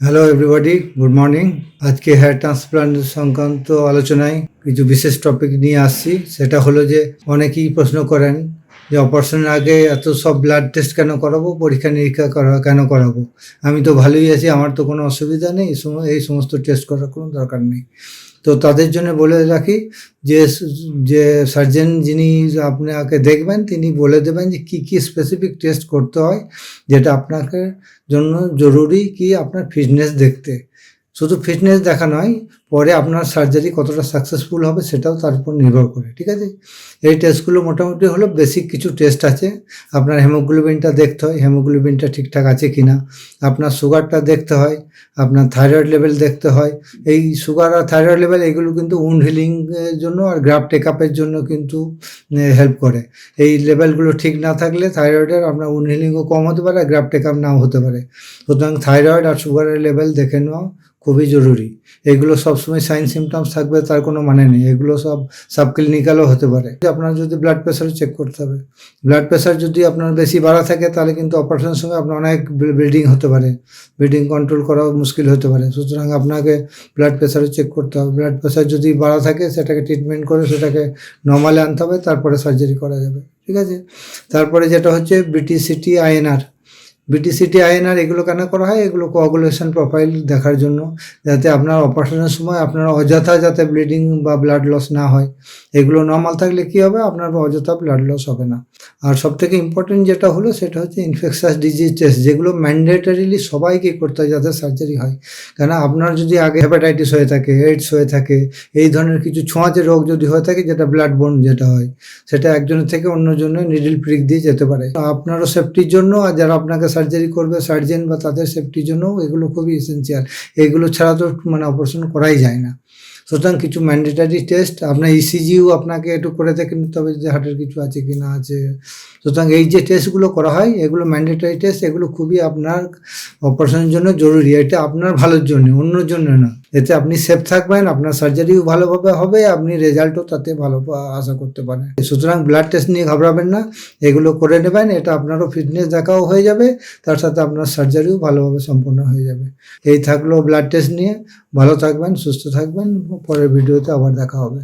Hello everybody, good morning. আজকে hair transplant সংক্রান্ত আলোচনায় কিছু বিশেষ টপিক নিয়ে আসছি। সেটা হলো যে অনেকেই প্রশ্ন করেন যে অপারেশনের আগে এত সব ব্লাড টেস্ট কেন করাবো, পরীক্ষা নিরীক্ষা কেন করাবো, আমি তো ভালোই আছি, আমার তো কোনো অসুবিধা নেই, এই সমস্ত টেস্ট করার কোনো দরকার নেই। তো তাদের জন্য বলে রাখি যে যে সার্জেন যিনি আপনাকে দেখবেন তিনি বলে দেবেন যে কী কী স্পেসিফিক টেস্ট করতে হয়, যেটা আপনাকে জন্য জরুরি। কি আপনার ফিটনেস দেখতে, শুধু ফিটনেস দেখা নয়, পরে আপনার সার্জারি কতটা সাকসেসফুল হবে সেটাও তার উপর নির্ভর করে। ঠিক আছে, এই টেস্টগুলো মোটামুটি হলো বেসিক কিছু টেস্ট আছে। আপনার হিমোগ্লোবিনটা দেখতে হয়, হিমোগ্লোবিনটা ঠিকঠাক আছে কি না। আপনার সুগারটা দেখতে হয়, আপনার থাইরয়েড লেভেল দেখতে হয়। এই সুগার আর থাইরয়েড লেভেল এগুলো কিন্তু উন্ড হিলিংয়ের জন্য আর গ্রাফ টেকআপের জন্য কিন্তু হেল্প করে। এই লেভেলগুলো ঠিক না থাকলে থাইরয়েডের আপনার উন্ড হিলিংও কম হতে পারে, গ্রাফ টেকআপ নাও হতে পারে। সুতরাং থাইরয়েড আর সুগারের লেভেল দেখে নেওয়া খুবই জরুরি। এগুলো সবসময় সাইন সিমটমস থাকবে তার কোনো মানে নেই, এগুলো সব সাবক্লিনিক্যালও হতে পারে। আপনার যদি ব্লাড প্রেশারও চেক করতে হবে। ব্লাড প্রেশার যদি আপনার বেশি বাড়া থাকে তাহলে কিন্তু অপারেশনের সময় আপনার অনেক ব্লিডিং হতে পারে, ব্লিডিং কন্ট্রোল করাও মুশকিল হতে পারে। সুতরাং আপনাকে ব্লাড প্রেশারও চেক করতে হবে। ব্লাড প্রেশার যদি বাড়া থাকে সেটাকে ট্রিটমেন্ট করে সেটাকে নর্মালে আনতে হবে, তারপরে সার্জারি করা যাবে। ঠিক আছে, তারপরে যেটা হচ্ছে বিটিসিটি আইএনআর। বিটিসিটি আইএনআর এগুলো কেন করা হয়? এগুলো কোয়াগুলেশন প্রোফাইল দেখার জন্য, যাতে আপনার অপারেশনের সময় আপনার অযথা যাতে ব্লিডিং বা ব্লাড লস না হয়। এগুলো নর্মাল থাকলে কী হবে, আপনার অযথা ব্লাড লস হবে না। আর সবথেকে ইম্পর্টেন্ট যেটা হলো সেটা হচ্ছে ইনফেকশাস ডিজিজ টেস্ট, যেগুলো ম্যান্ডেটরিলি সবাইকে করতে হয় যাতে সার্জারি হয়। কেন আপনার যদি আগে হেপাটাইটিস হয়ে থাকে, এইডস হয়ে থাকে, এই ধরনের কিছু ছোঁয়াচে রোগ যদি হয়ে থাকে, যেটা ব্লাড বোর্ন যেটা হয়, সেটা একজনের থেকে অন্যজনের নিডল প্রিক দিয়ে যেতে পারে। আপনারও সেফটির জন্য আর যারা আপনাকে সার্জারি করবে সার্জেন বা তাদের সেফটির জন্য এগুলো খুবই এসেন্সিয়াল। এগুলো ছাড়া তো অপারেশন করাই যায় না। সুতরাং কিছু ম্যান্ডেটারি টেস্ট, আপনার ইসিজিও আপনাকে একটু করে দেখে নিতে হবে যে হার্টের কিছু আছে কি না আছে। সুতরাং এই যে টেস্টগুলো করা হয় এগুলো ম্যান্ডেটারি টেস্ট, এগুলো খুবই আপনার অপারেশনের জন্য জরুরি। এটা আপনার ভালোর জন্য, অন্যর জন্য না। এতে আপনি সেফ থাকবেন, আপনার সার্জারিও ভালোভাবে হবে, আপনি রেজাল্টও তাতে ভালো আশা করতে পারেন। সুতরাং ব্লাড টেস্ট নিয়ে ঘাবড়াবেন না, এগুলো করে নেবেন। এটা আপনারও ফিটনেস দেখাও হয়ে যাবে, তার সাথে আপনার সার্জারিও ভালোভাবে সম্পন্ন হয়ে যাবে। এই থাকলো ব্লাড টেস্ট নিয়ে। ভালো থাকবেন, সুস্থ থাকবেন, পরের ভিডিওতে আবার দেখা হবে।